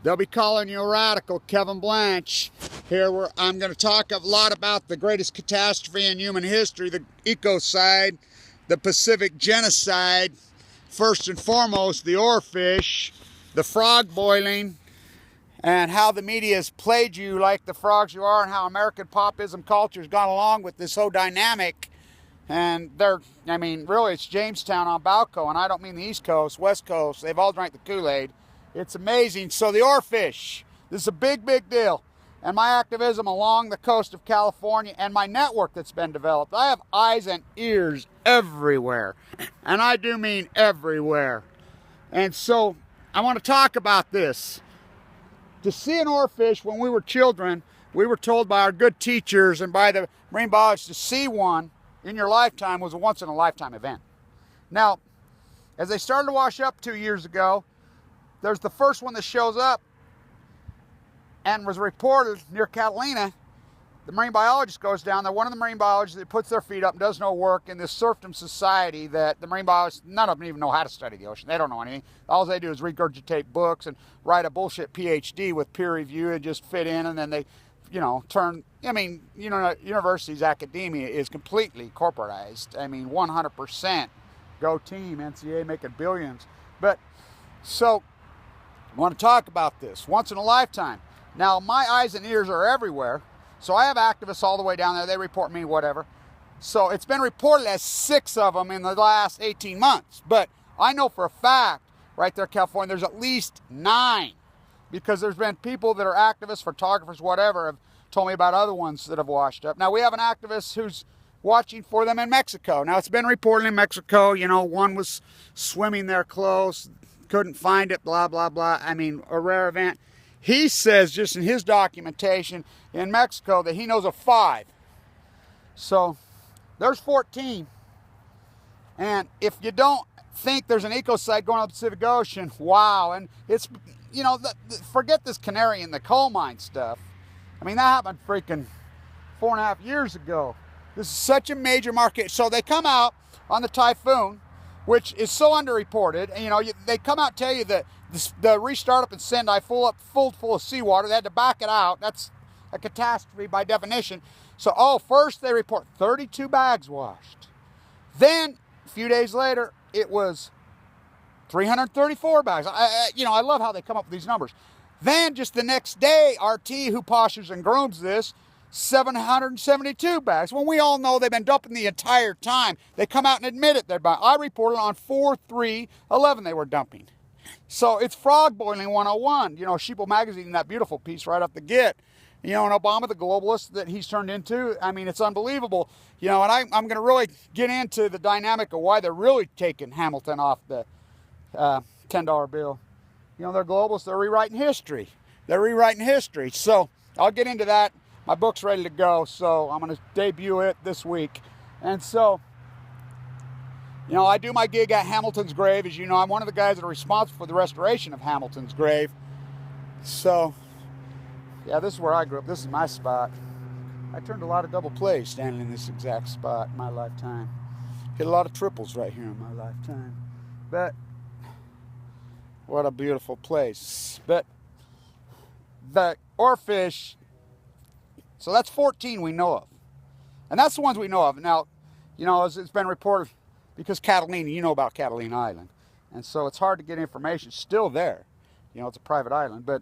They'll be calling you a radical, Kevin Blanch. Here I'm going to talk a lot about the greatest catastrophe in human history, the ecocide, the Pacific Genocide, first and foremost the Orefish, the frog boiling, and how the media has played you like the frogs you are, and how American popism culture has gone along with this whole dynamic. And really it's Jamestown on balco, and I don't mean the East Coast, West Coast. They've all drank the Kool-Aid. It's amazing. So the Orefish, this is a big, big deal. And my activism along the coast of California and my network that's been developed. I have eyes and ears everywhere. And I do mean everywhere. And so I want to talk about this. To see an oarfish when we were children, we were told by our good teachers and by the marine biologists to see one in your lifetime was a once-in-a-lifetime event. Now, as they started to wash up 2 years ago, there's the first one that shows up and was reported near Catalina. The marine biologist goes down there. One of the marine biologists that puts their feet up and does no work in this serfdom society that the marine biologists, none of them even know how to study the ocean. They don't know anything. All they do is regurgitate books and write a bullshit PhD with peer review and just fit in, and then they, universities, academia is completely corporatized. 100%. Go team, NCAA making billions. But, so, I want to talk about this. Once in a lifetime. Now, my eyes and ears are everywhere. So I have activists all the way down there. They report me, whatever. So it's been reported as 6 of them in the last 18 months. But I know for a fact, right there in California, there's at least 9. Because there's been people that are activists, photographers, whatever, have told me about other ones that have washed up. Now, we have an activist who's watching for them in Mexico. Now, it's been reported in Mexico, one was swimming there close, couldn't find it, blah, blah, blah. A rare event. He says, just in his documentation in Mexico, that he knows of 5. So, there's 14. And if you don't think there's an ecocide going on the Pacific Ocean, wow. And it's, forget this canary in the coal mine stuff. That happened freaking 4.5 years ago. This is such a major market. So they come out on the typhoon, which is so underreported. And, they come out and tell you that the restart up in Sendai full of seawater. They had to back it out. That's a catastrophe by definition. So, first they report 32 bags washed. Then, a few days later, it was 334 bags. I love how they come up with these numbers. Then, just the next day, RT, who poshers and grooms this, 772 bags. When we all know they've been dumping the entire time. They come out and admit it. I reported on 4/3/11 they were dumping. So it's frog boiling 101. Sheeple Magazine, that beautiful piece right off the get. And Obama, the globalist that he's turned into, it's unbelievable. And I'm going to really get into the dynamic of why they're really taking Hamilton off the $10 bill. They're globalists. They're rewriting history. So I'll get into that. My book's ready to go, so I'm going to debut it this week. And so, I do my gig at Hamilton's grave. As you know, I'm one of the guys that are responsible for the restoration of Hamilton's grave. So, yeah, this is where I grew up. This is my spot. I turned a lot of double plays standing in this exact spot in my lifetime. Hit a lot of triples right here in my lifetime. But, what a beautiful place. But, the Orefish, so that's 14 we know of. And that's the ones we know of. Now, it's been reported, because Catalina, you know about Catalina Island. And so it's hard to get information. It's still there. It's a private island. But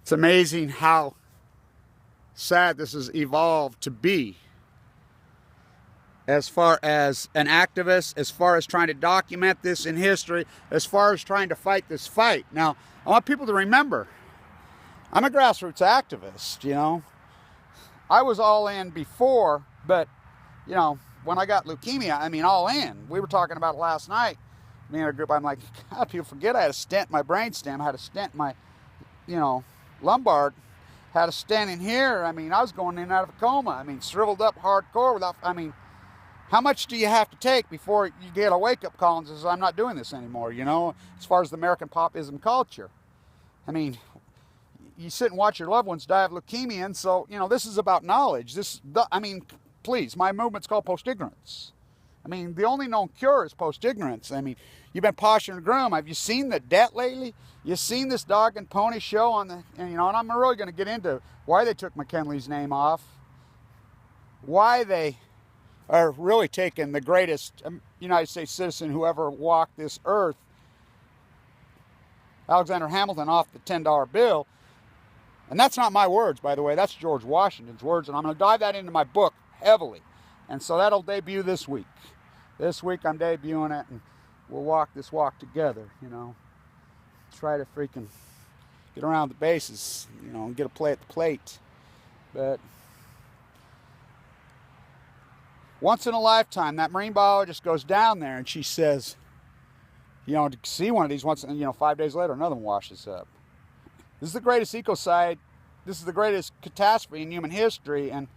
it's amazing how sad this has evolved to be. As far as an activist, as far as trying to document this in history, as far as trying to fight this fight. Now, I want people to remember, I'm a grassroots activist, I was all in before, but, when I got leukemia, all in. We were talking about it last night. Me and a group, I'm like, God, people forget I had a stent in my brainstem. I had a stent in my, lumbar. Had a stent in here. I was going in and out of a coma. Shriveled up hardcore without, how much do you have to take before you get a wake-up call and says, I'm not doing this anymore, as far as the American popism culture. You sit and watch your loved ones die of leukemia, and so, this is about knowledge. Please, my movement's called post-ignorance. I mean, the only known cure is post-ignorance. I mean, you've been poshing the groom. Have you seen the debt lately? You've seen this dog and pony show on the, and, you know, and I'm really going to get into why they took McKinley's name off, why they are really taking the greatest United States citizen who ever walked this earth, Alexander Hamilton, off the $10 bill. And that's not my words, by the way. That's George Washington's words, and I'm going to dive that into my book heavily. And so that'll debut this week. This week I'm debuting it, and we'll walk this walk together, you know. Try to freaking get around the bases, you know, and get a play at the plate. But once in a lifetime, that marine biologist goes down there and she says, you know, to see one of these once, you know, 5 days later, another one washes up. This is the greatest ecocide. This is the greatest catastrophe in human history. And,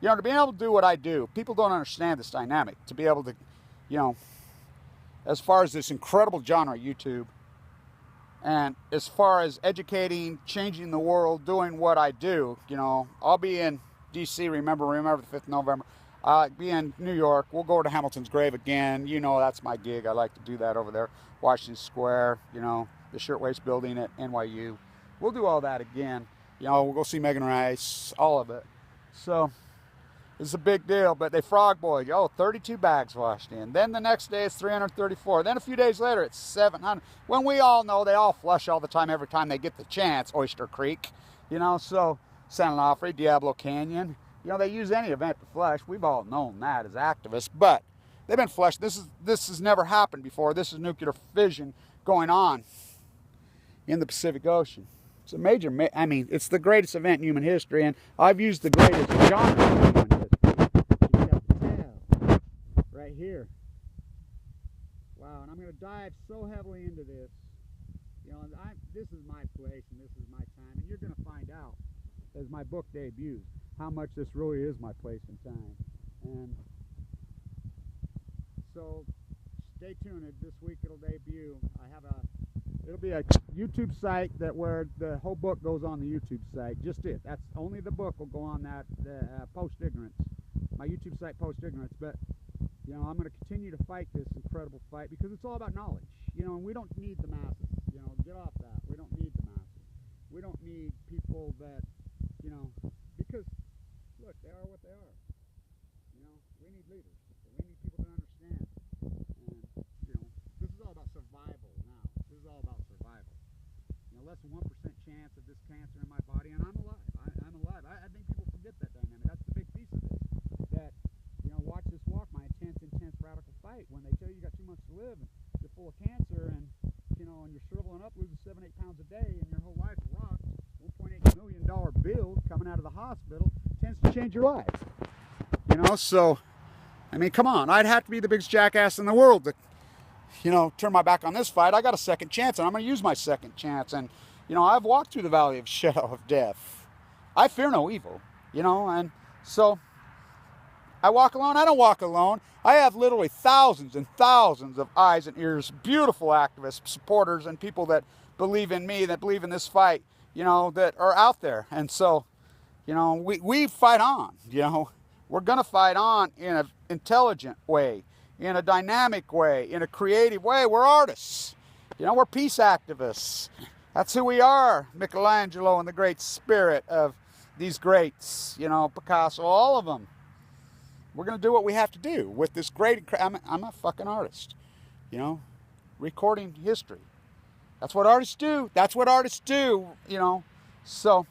you know, to be able to do what I do, people don't understand this dynamic. To be able to, you know, as far as this incredible genre, YouTube, and as far as educating, changing the world, doing what I do, you know, I'll be in D.C., remember the 5th of November. I'll be in New York. We'll go to Hamilton's grave again. You know, that's my gig. I like to do that over there. Washington Square, you know, the Shirtwaist Building at NYU. We'll do all that again. You know, we'll go see Megan Rice, all of it. So it's a big deal, but they frog boiled you. Oh, 32 bags washed in. Then the next day it's 334. Then a few days later it's 700. When we all know they all flush all the time, every time they get the chance. Oyster Creek, you know, so San Onofre, Diablo Canyon. You know, they use any event to flush. We've all known that as activists, but they've been flushed. This has never happened before. This is nuclear fission going on in the Pacific Ocean. It's a major, I mean, it's the greatest event in human history, and I've used the greatest genre in human history. You got the tab right here. Wow, and I'm going to dive so heavily into this. You know, this is my place and this is my time, and you're going to find out as my book debuts how much this really is my place and time. And so stay tuned. This week it'll debut. It'll be a YouTube site that where the whole book goes on the YouTube site. Just it. That's only the book will go on that Post Ignorance. My YouTube site, Post Ignorance. But you know, I'm going to continue to fight this incredible fight because it's all about knowledge. You know, and we don't need the masses. You know, get off that. We don't need the masses. We don't need people that, you know, because look, they are what they are. You know, we need leaders. We need people to understand. And you know, this is all about survival now. This is all about survival. You know, less than 1% chance of this cancer in my body, and I'm alive. I'm alive. I think people forget that dynamic. That's the big piece of this. That, you know, watch this walk, my intense radical fight. When they tell you got 2 months to live, and you're full of cancer, and you know, and you're shriveling up, losing 7-8 pounds a day, and your whole life rocks. $1.8 million bill coming out of the hospital tends to change your life. You know, so I mean, come on. I'd have to be the biggest jackass in the world to, you know, turn my back on this fight. I got a second chance, and I'm going to use my second chance. And, you know, I've walked through the valley of shadow of death. I fear no evil, you know, and so I walk alone. I don't walk alone. I have literally thousands and thousands of eyes and ears, beautiful activists, supporters, and people that believe in me, that believe in this fight, you know, that are out there. And so, you know, we fight on, you know. We're going to fight on in an intelligent way, in a dynamic way, in a creative way. We're artists. You know, we're peace activists. That's who we are. Michelangelo and the great spirit of these greats, you know, Picasso, all of them. We're going to do what we have to do with this great, I'm a fucking artist, you know, recording history. That's what artists do. That's what artists do, you know. So,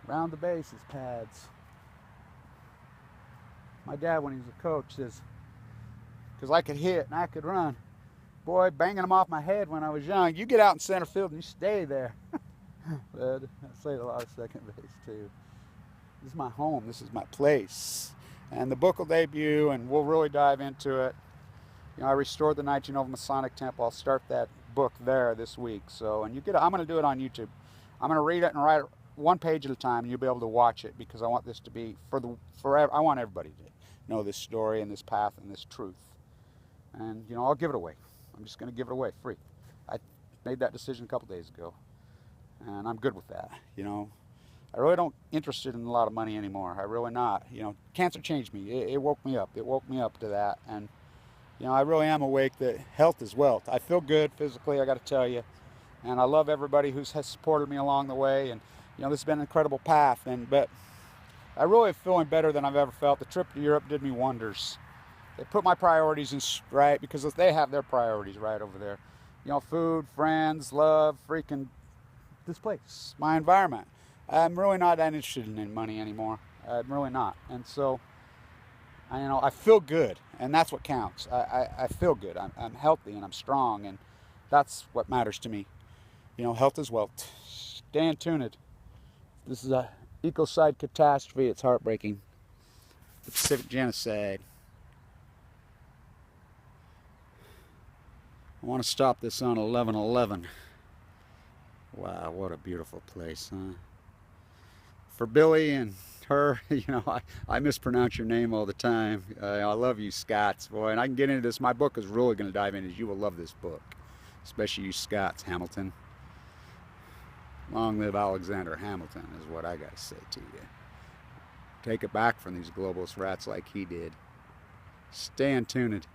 round the bases, pads. My dad, when he was a coach, says, because I could hit and I could run. Boy, banging them off my head when I was young. You get out in center field and you stay there. But I played a lot of second base too. This is my home. This is my place. And the book will debut, and we'll really dive into it. You know, I restored the 1911 Masonic Temple. I'll start that book there this week. So, and I'm going to do it on YouTube. I'm going to read it and write it one page at a time, and you'll be able to watch it because I want this to be forever. I want everybody to know this story and this path and this truth. And, you know, I'll give it away. I'm just going to give it away free. I made that decision a couple days ago, and I'm good with that, you know. I really don't interested in a lot of money anymore. I really not. You know, cancer changed me. It woke me up. It woke me up to that. And, you know, I really am awake that health is wealth. I feel good physically, I got to tell you. And I love everybody who has supported me along the way. And, you know, this has been an incredible path. But I really am feeling better than I've ever felt. The trip to Europe did me wonders. They put my priorities in right, because they have their priorities right over there. You know, food, friends, love, freaking this place, my environment. I'm really not that interested in money anymore. I'm really not. And so, you know, I feel good, and that's what counts. I feel good. I'm healthy, and I'm strong, and that's what matters to me. You know, health is wealth. Stay Un-tuna-ed. This is a ecocide catastrophe. It's heartbreaking. The Pacific Genocide. I want to stop this on 11/11. Wow, what a beautiful place, huh? For Billy and her, you know, I mispronounce your name all the time. I love you, Scots, boy, and I can get into this. My book is really going to dive into. You will love this book, especially you Scots, Hamilton. Long live Alexander Hamilton is what I got to say to you. Take it back from these globalist rats like he did. Stay Un-tuna-ed.